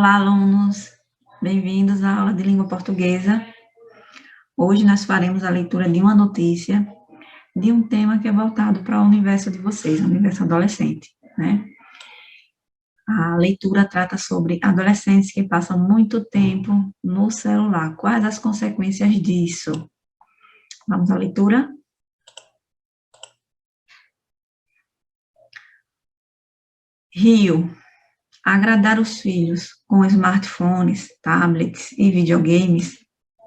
Olá, alunos, bem-vindos à aula de língua portuguesa. Hoje nós faremos a leitura de uma notícia de um tema que é voltado para o universo de vocês, o universo adolescente, né? A leitura trata sobre adolescentes que passam muito tempo no celular. Quais as consequências disso? Vamos à leitura? Rio. Agradar os filhos com smartphones, tablets e videogames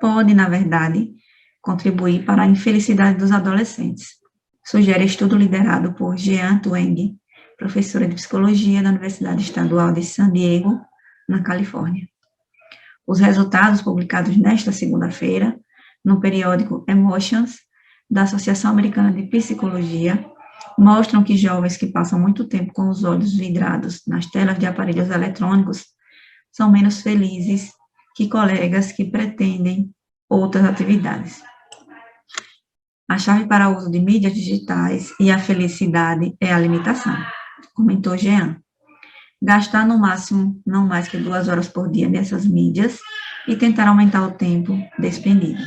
pode, na verdade, contribuir para a infelicidade dos adolescentes, sugere estudo liderado por Jean Twenge, professora de psicologia da Universidade Estadual de San Diego, na Califórnia. Os resultados publicados nesta segunda-feira, no periódico Emotions, da Associação Americana de Psicologia, mostram que jovens que passam muito tempo com os olhos vidrados nas telas de aparelhos eletrônicos são menos felizes que colegas que pretendem outras atividades. A chave para o uso de mídias digitais e a felicidade é a limitação, comentou Jean. Gastar no máximo não mais que 2 horas por dia nessas mídias e tentar aumentar o tempo despendido.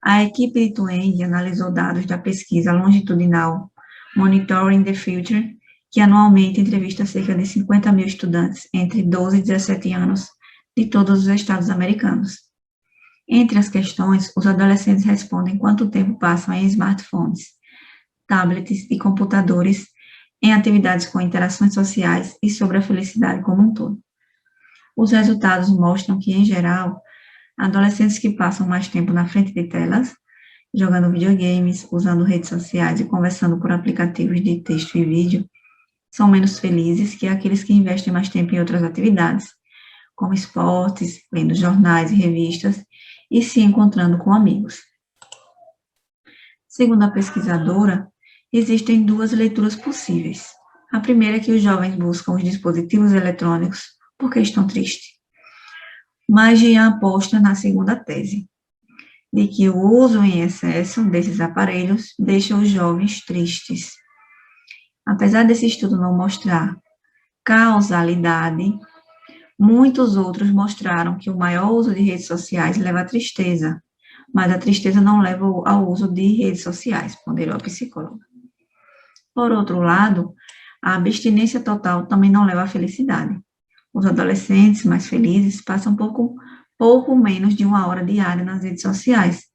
A equipe de Twenge analisou dados da pesquisa longitudinal Monitoring the Future, que anualmente entrevista cerca de 50 mil estudantes entre 12 e 17 anos de todos os estados americanos. Entre as questões, os adolescentes respondem quanto tempo passam em smartphones, tablets e computadores, em atividades com interações sociais e sobre a felicidade como um todo. Os resultados mostram que, em geral, adolescentes que passam mais tempo na frente de telas, jogando videogames, usando redes sociais e conversando por aplicativos de texto e vídeo, são menos felizes que aqueles que investem mais tempo em outras atividades, como esportes, lendo jornais e revistas, e se encontrando com amigos. Segundo a pesquisadora, existem 2 leituras possíveis. A primeira é que os jovens buscam os dispositivos eletrônicos porque estão tristes. Mas Jean aposta na segunda tese, de que o uso em excesso desses aparelhos deixa os jovens tristes. Apesar desse estudo não mostrar causalidade, muitos outros mostraram que o maior uso de redes sociais leva à tristeza, mas a tristeza não leva ao uso de redes sociais, ponderou a psicóloga. Por outro lado, a abstinência total também não leva à felicidade. Os adolescentes mais felizes passam pouco menos de 1 hora diária nas redes sociais,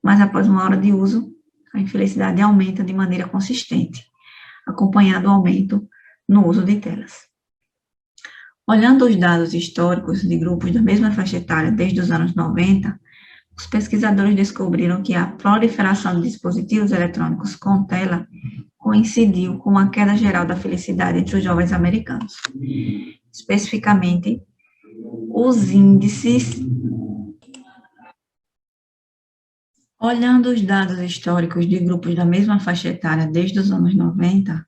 mas após 1 hora de uso, a infelicidade aumenta de maneira consistente, acompanhando o aumento no uso de telas. Olhando os dados históricos de grupos da mesma faixa etária desde os anos 90, os pesquisadores descobriram que a proliferação de dispositivos eletrônicos com tela coincidiu com a queda geral da felicidade entre os jovens americanos. Especificamente, os índices. Olhando os dados históricos de grupos da mesma faixa etária desde os anos 90,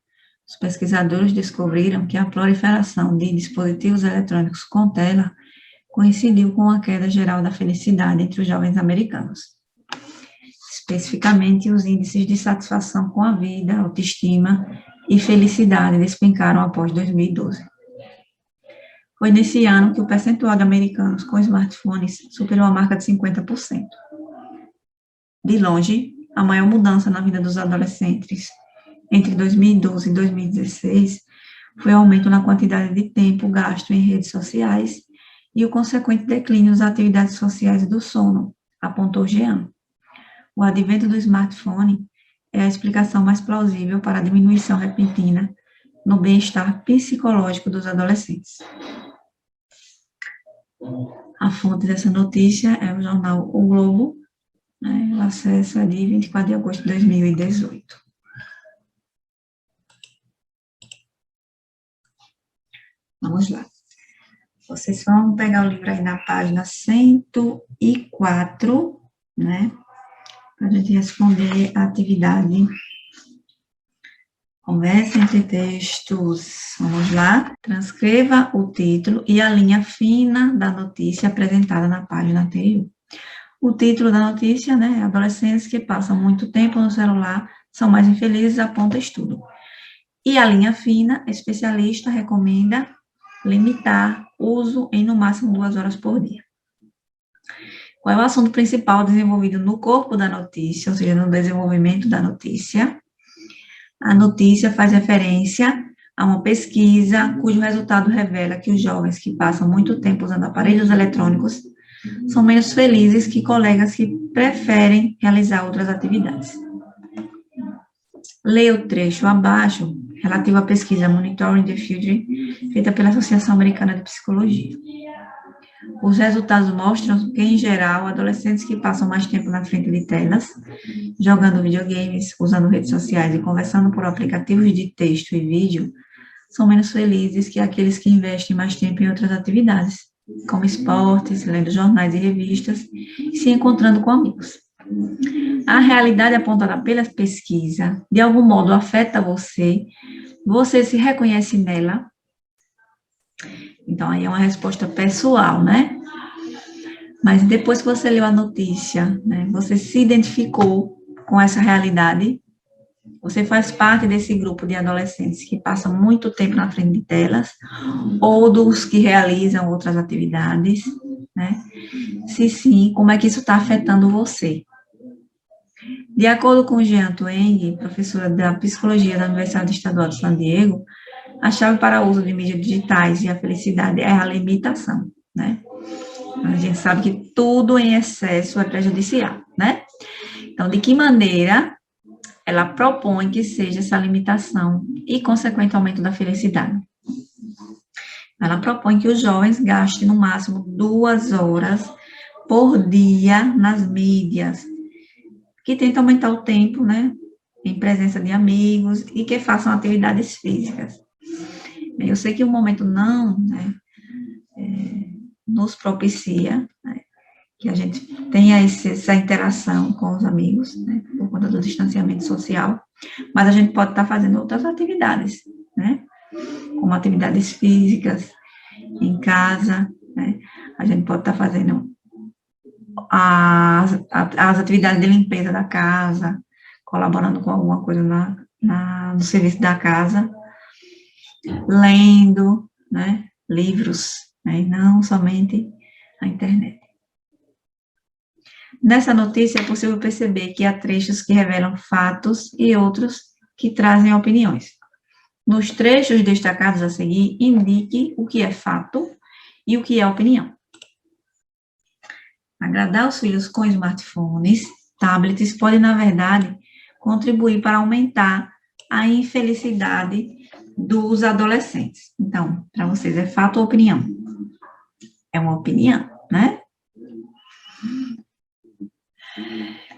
os pesquisadores descobriram que a proliferação de dispositivos eletrônicos com tela coincidiu com a queda geral da felicidade entre os jovens americanos. Especificamente, os índices de satisfação com a vida, autoestima e felicidade despencaram após 2012. Foi nesse ano que o percentual de americanos com smartphones superou a marca de 50%. De longe, a maior mudança na vida dos adolescentes entre 2012 e 2016 foi o aumento na quantidade de tempo gasto em redes sociais e o consequente declínio das atividades sociais e do sono, apontou Jean. O advento do smartphone é a explicação mais plausível para a diminuição repentina no bem-estar psicológico dos adolescentes. A fonte dessa notícia é o jornal O Globo, né? O acesso é de 24 de agosto de 2018. Vamos lá. Vocês vão pegar o livro aí na página 104, né? Para a gente responder a atividade. Conversa entre textos. Vamos lá. Transcreva o título e a linha fina da notícia apresentada na página anterior. O título da notícia, né? Adolescentes que passam muito tempo no celular são mais infelizes, aponta estudo. E a linha fina, especialista recomenda limitar uso em no máximo 2 horas por dia. Qual é o assunto principal desenvolvido no corpo da notícia, ou seja, no desenvolvimento da notícia? A notícia faz referência a uma pesquisa cujo resultado revela que os jovens que passam muito tempo usando aparelhos eletrônicos são menos felizes que colegas que preferem realizar outras atividades. Leia o trecho abaixo, relativo à pesquisa Monitoring the Future, feita pela Associação Americana de Psicologia. Os resultados mostram que, em geral, adolescentes que passam mais tempo na frente de telas, jogando videogames, usando redes sociais e conversando por aplicativos de texto e vídeo, são menos felizes que aqueles que investem mais tempo em outras atividades, como esportes, lendo jornais e revistas, e se encontrando com amigos. A realidade apontada pela pesquisa, de algum modo, afeta você? Você se reconhece nela? Então, aí é uma resposta pessoal, né? Mas depois que você leu a notícia, né, você se identificou com essa realidade? Você faz parte desse grupo de adolescentes que passam muito tempo na frente de telas, ou dos que realizam outras atividades, né? Se sim, como é que isso está afetando você? De acordo com Jean Twenge, professora da Psicologia da Universidade Estadual de San Diego, a chave para o uso de mídias digitais e a felicidade é a limitação, né? A gente sabe que tudo em excesso é prejudicial, né? Então, de que maneira ela propõe que seja essa limitação e consequente aumento da felicidade? Ela propõe que os jovens gastem no máximo 2 horas por dia nas mídias, que tentem aumentar o tempo, né, em presença de amigos e que façam atividades físicas. Eu sei que o momento não, né, nos propicia, né, que a gente tenha essa interação com os amigos, né, por conta do distanciamento social, mas a gente pode estar fazendo outras atividades, né, como atividades físicas, em casa, né, a gente pode estar fazendo as atividades de limpeza da casa, colaborando com alguma coisa no serviço da casa, lendo, né, livros, né, e não somente a internet. Nessa notícia é possível perceber que há trechos que revelam fatos e outros que trazem opiniões. Nos trechos destacados a seguir, indique o que é fato e o que é opinião. Agradar os filhos com smartphones, tablets, pode, na verdade, contribuir para aumentar a infelicidade dos adolescentes. Então, para vocês, é fato ou opinião? É uma opinião, né?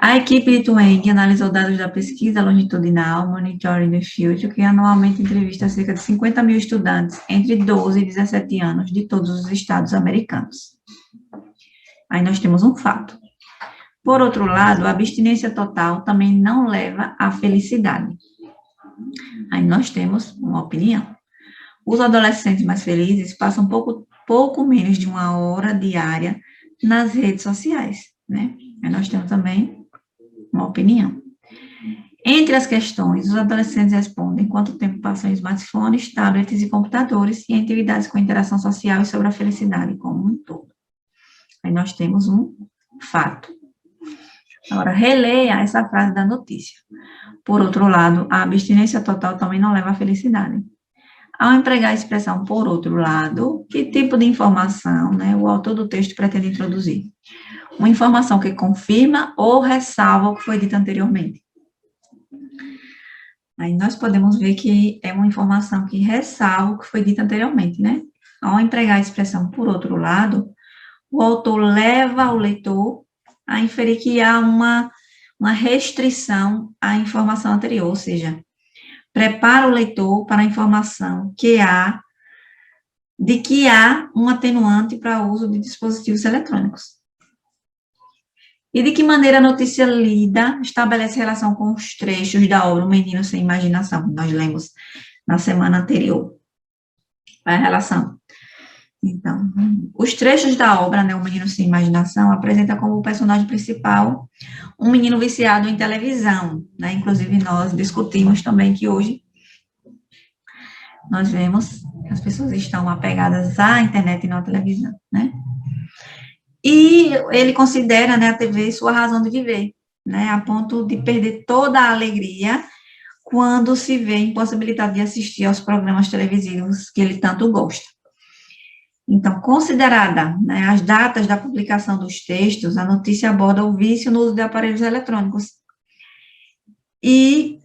A equipe de Twenge analisou dados da pesquisa longitudinal Monitoring the Future, que anualmente entrevista cerca de 50 mil estudantes entre 12 e 17 anos de todos os estados americanos. Aí nós temos um fato. Por outro lado, a abstinência total também não leva à felicidade. Aí nós temos uma opinião. Os adolescentes mais felizes passam pouco menos de 1 hora diária nas redes sociais, né? Aí nós temos também uma opinião. Entre as questões, os adolescentes respondem quanto tempo passam em smartphones, tablets e computadores e em atividades com interação social e sobre a felicidade como um todo. Aí nós temos um fato. Agora, releia essa frase da notícia. Por outro lado, a abstinência total também não leva à felicidade. Ao empregar a expressão por outro lado, que tipo de informação, né, o autor do texto pretende introduzir? Uma informação que confirma ou ressalva o que foi dito anteriormente. Aí nós podemos ver que é uma informação que ressalva o que foi dito anteriormente, né? Ao empregar a expressão por outro lado, o autor leva o leitor a inferir que há uma restrição à informação anterior, ou seja, prepara o leitor para a informação de que há um atenuante para o uso de dispositivos eletrônicos. E de que maneira a notícia lida estabelece relação com os trechos da obra O Menino Sem Imaginação, que nós lemos na semana anterior. Qual é a relação? Então, os trechos da obra, né, O Menino Sem Imaginação, apresenta como personagem principal um menino viciado em televisão, né? Inclusive, nós discutimos também que hoje nós vemos As pessoas estão apegadas à internet e não à televisão, né? E ele considera, né, a TV sua razão de viver, né, a ponto de perder toda a alegria quando se vê impossibilidade de assistir aos programas televisivos que ele tanto gosta. Então, considerada, né, as datas da publicação dos textos, a notícia aborda o vício no uso de aparelhos eletrônicos e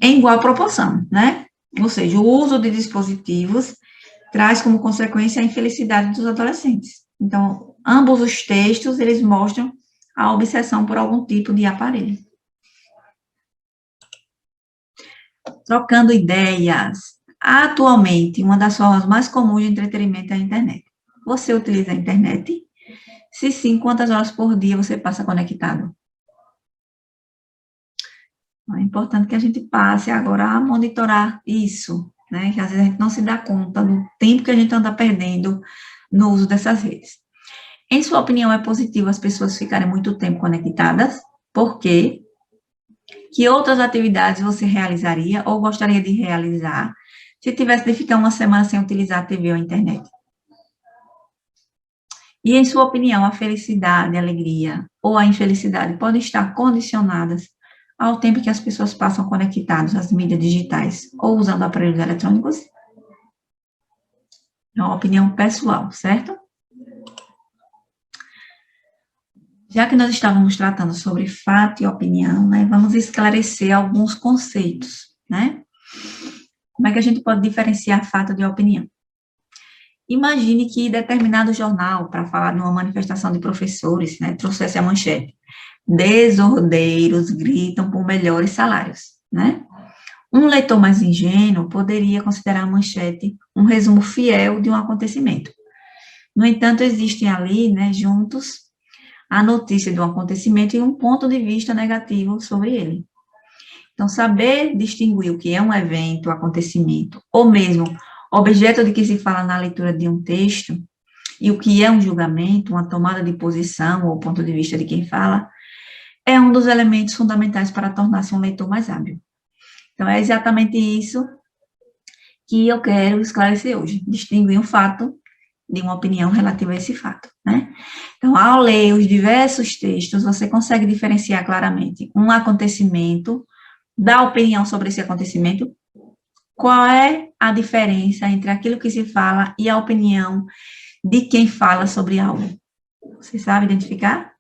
em igual proporção, né? Ou seja, o uso de dispositivos traz como consequência a infelicidade dos adolescentes. Então, ambos os textos, eles mostram a obsessão por algum tipo de aparelho. Trocando ideias. Atualmente, uma das formas mais comuns de entretenimento é a internet. Você utiliza a internet? Se sim, quantas horas por dia você passa conectado? É importante que a gente passe agora a monitorar isso, né? Que às vezes a gente não se dá conta do tempo que a gente anda perdendo no uso dessas redes. Em sua opinião, é positivo as pessoas ficarem muito tempo conectadas? Por quê? Que outras atividades você realizaria ou gostaria de realizar se tivesse de ficar uma semana sem utilizar a TV ou a internet? E, em sua opinião, a felicidade, a alegria ou a infelicidade podem estar condicionadas ao tempo que as pessoas passam conectadas às mídias digitais ou usando aparelhos eletrônicos? É uma opinião pessoal, certo? Já que nós estávamos tratando sobre fato e opinião, né, vamos esclarecer alguns conceitos, né? Como é que a gente pode diferenciar fato de opinião? Imagine que determinado jornal, para falar de uma manifestação de professores, né, trouxesse a manchete: desordeiros gritam por melhores salários, né? Um leitor mais ingênuo poderia considerar a manchete um resumo fiel de um acontecimento. No entanto, existem ali, né, juntos, a notícia de um acontecimento e um ponto de vista negativo sobre ele. Então, saber distinguir o que é um evento, acontecimento, ou mesmo objeto de que se fala na leitura de um texto, e o que é um julgamento, uma tomada de posição ou ponto de vista de quem fala, é um dos elementos fundamentais para tornar-se um leitor mais hábil. Então, é exatamente isso que eu quero esclarecer hoje, distinguir um fato de uma opinião relativa a esse fato, né? Então, ao ler os diversos textos, você consegue diferenciar claramente um acontecimento da opinião sobre esse acontecimento. Qual é a diferença entre aquilo que se fala e a opinião de quem fala sobre algo? Você sabe identificar?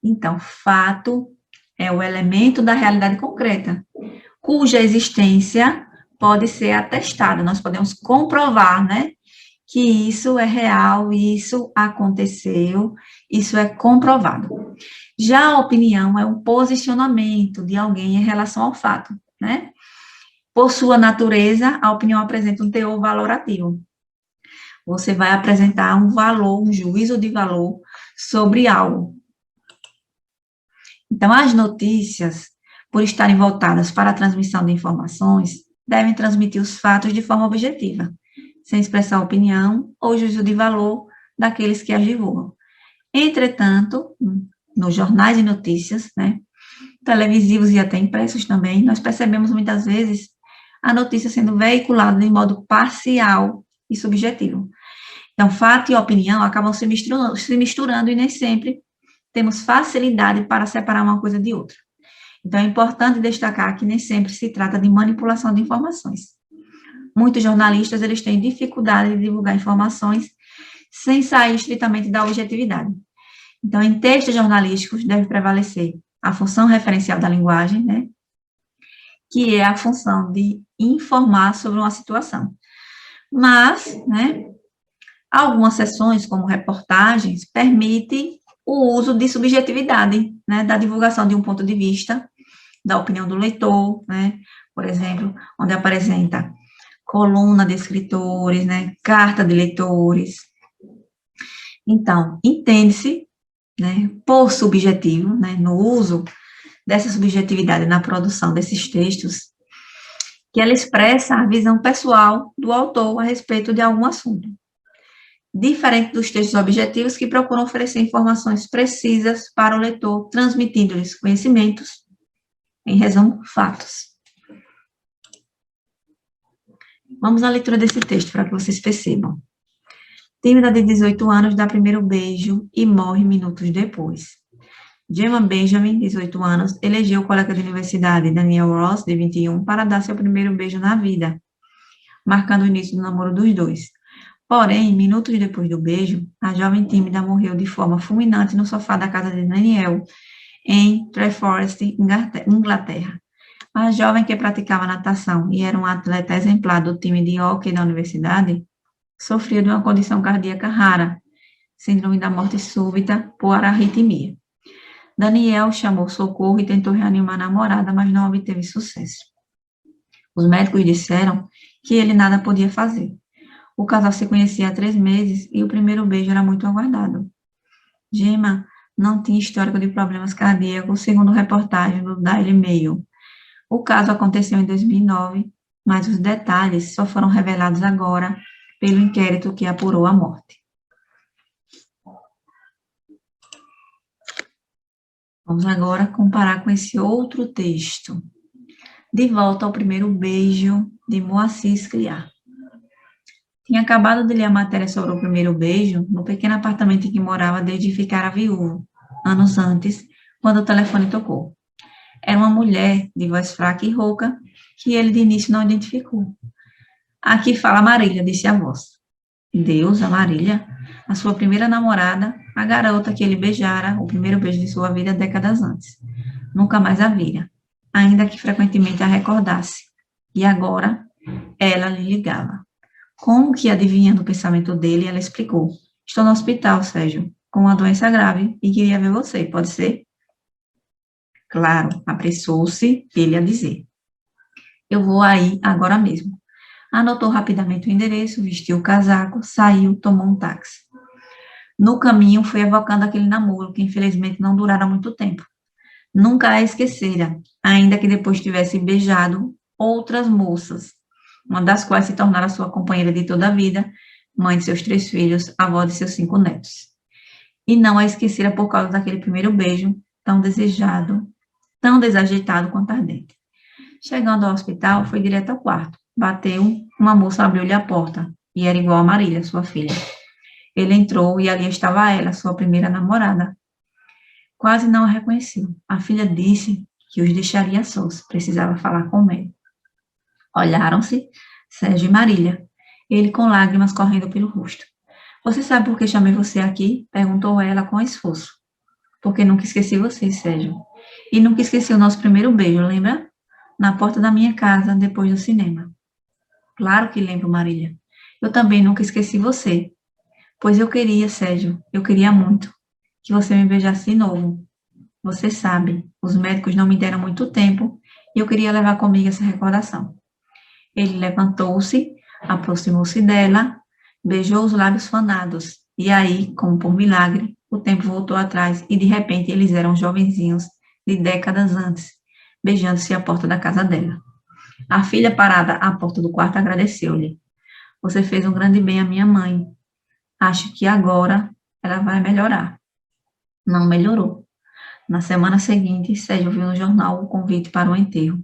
Então, fato é o elemento da realidade concreta, cuja existência pode ser atestada. Nós podemos comprovar, né, que isso é real, isso aconteceu, isso é comprovado. Já a opinião é um posicionamento de alguém em relação ao fato, né? Por sua natureza, a opinião apresenta um teor valorativo. Você vai apresentar um valor, um juízo de valor sobre algo. Então, as notícias, por estarem voltadas para a transmissão de informações, devem transmitir os fatos de forma objetiva, sem expressar opinião ou juízo de valor daqueles que as divulgam. Entretanto, nos jornais de notícias, né, televisivos e até impressos também, nós percebemos muitas vezes a notícia sendo veiculada de modo parcial e subjetivo. Então, fato e opinião acabam se misturando e nem sempre temos facilidade para separar uma coisa de outra. Então, é importante destacar que nem sempre se trata de manipulação de informações. Muitos jornalistas, eles têm dificuldade de divulgar informações sem sair estritamente da objetividade. Então, em textos jornalísticos, deve prevalecer a função referencial da linguagem, né, que é a função de informar sobre uma situação. Mas, né, algumas seções, como reportagens, permitem o uso de subjetividade, né, da divulgação de um ponto de vista, da opinião do leitor, né, por exemplo, onde apresenta coluna de escritores, né, carta de leitores. Então, entende-se, né, por subjetivo, né, no uso dessa subjetividade na produção desses textos, que ela expressa a visão pessoal do autor a respeito de algum assunto. Diferente dos textos objetivos que procuram oferecer informações precisas para o leitor, transmitindo-lhes conhecimentos, em resumo, fatos. Vamos à leitura desse texto para que vocês percebam. Tímida de 18 anos dá primeiro beijo e morre minutos depois. Gemma Benjamin, 18 anos, elegeu o colega de universidade Daniel Ross, de 21, para dar seu primeiro beijo na vida, marcando o início do namoro dos dois. Porém, minutos depois do beijo, a jovem tímida morreu de forma fulminante no sofá da casa de Daniel, em Treforest, Inglaterra. A jovem que praticava natação e era um atleta exemplar do time de hóquei da universidade, sofria de uma condição cardíaca rara, síndrome da morte súbita por arritmia. Daniel chamou socorro e tentou reanimar a namorada, mas não obteve sucesso. Os médicos disseram que ele nada podia fazer. O casal se conhecia há 3 meses e o primeiro beijo era muito aguardado. Gemma não tinha histórico de problemas cardíacos, segundo reportagem do Daily Mail. O caso aconteceu em 2009, mas os detalhes só foram revelados agora pelo inquérito que apurou a morte. Vamos agora comparar com esse outro texto. De volta ao primeiro beijo, de Moacir Scliar. Tinha acabado de ler a matéria sobre o primeiro beijo no pequeno apartamento em que morava desde que ficara viúvo, anos antes, quando o telefone tocou. Era uma mulher de voz fraca e rouca, que ele de início não identificou. Aqui fala Marília, disse a voz. Deus, a Marília, a sua primeira namorada, a garota que ele beijara, o primeiro beijo de sua vida décadas antes. Nunca mais a vira, ainda que frequentemente a recordasse. E agora, ela lhe ligava. Como que, adivinhando o pensamento dele, ela explicou. Estou no hospital, Sérgio, com uma doença grave e queria ver você, pode ser? Claro, apressou-se ele a dizer. Eu vou aí agora mesmo. Anotou rapidamente o endereço, vestiu o casaco, saiu, tomou um táxi. No caminho, foi evocando aquele namoro, que infelizmente não durara muito tempo. Nunca a esquecera, ainda que depois tivesse beijado outras moças, uma das quais se tornara sua companheira de toda a vida, mãe de seus 3 filhos, avó de seus 5 netos. E não a esquecera por causa daquele primeiro beijo, tão desejado, tão desajeitado quanto ardente. Chegando ao hospital, foi direto ao quarto. Bateu, uma moça abriu-lhe a porta, e era igual a Marília, sua filha. Ele entrou e ali estava ela, sua primeira namorada. Quase não a reconheceu. A filha disse que os deixaria sós, precisava falar com o médico. Olharam-se, Sérgio e Marília, ele com lágrimas correndo pelo rosto. Você sabe por que chamei você aqui? Perguntou ela com esforço. Porque nunca esqueci você, Sérgio. E nunca esqueci o nosso primeiro beijo, lembra? Na porta da minha casa, depois do cinema. Claro que lembro, Marília. Eu também nunca esqueci você. Pois eu queria, Sérgio, eu queria muito, que você me beijasse de novo. Você sabe, os médicos não me deram muito tempo e eu queria levar comigo essa recordação. Ele levantou-se, aproximou-se dela, beijou os lábios fanados, e aí, como por milagre, o tempo voltou atrás e de repente eles eram jovenzinhos de décadas antes, beijando-se à porta da casa dela. A filha parada à porta do quarto agradeceu-lhe. Você fez um grande bem à minha mãe. Acho que agora ela vai melhorar. Não melhorou. Na semana seguinte, Sérgio viu no jornal o convite para o enterro.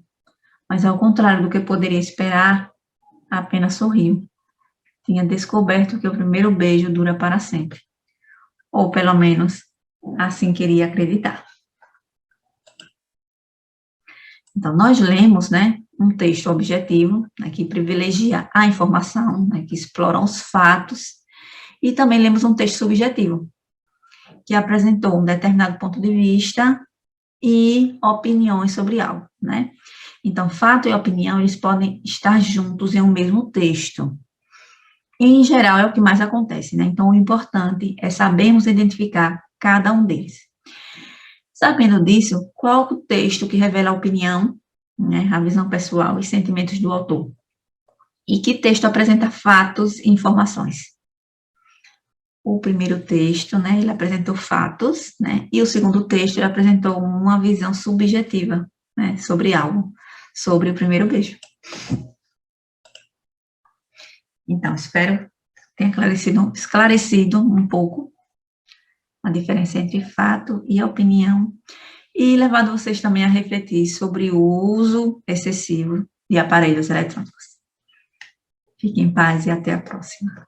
Mas, ao contrário do que poderia esperar, apenas sorriu. Tinha descoberto que o primeiro beijo dura para sempre. Ou, pelo menos, assim queria acreditar. Então, nós lemos, um texto objetivo, que privilegia a informação, que explora os fatos, e também lemos um texto subjetivo, que apresentou um determinado ponto de vista e opiniões sobre algo, Então, fato e opinião, eles podem estar juntos em um mesmo texto. Em geral, é o que mais acontece, Então, o importante é sabermos identificar cada um deles. Sabendo disso, qual o texto que revela a opinião, a visão pessoal e sentimentos do autor? E que texto apresenta fatos e informações? O primeiro texto, ele apresentou fatos, e o segundo texto, ele apresentou uma visão subjetiva, sobre algo, sobre o primeiro beijo. Então, espero que tenha esclarecido um pouco a diferença entre fato e opinião, e levado vocês também a refletir sobre o uso excessivo de aparelhos eletrônicos. Fique em paz e até a próxima.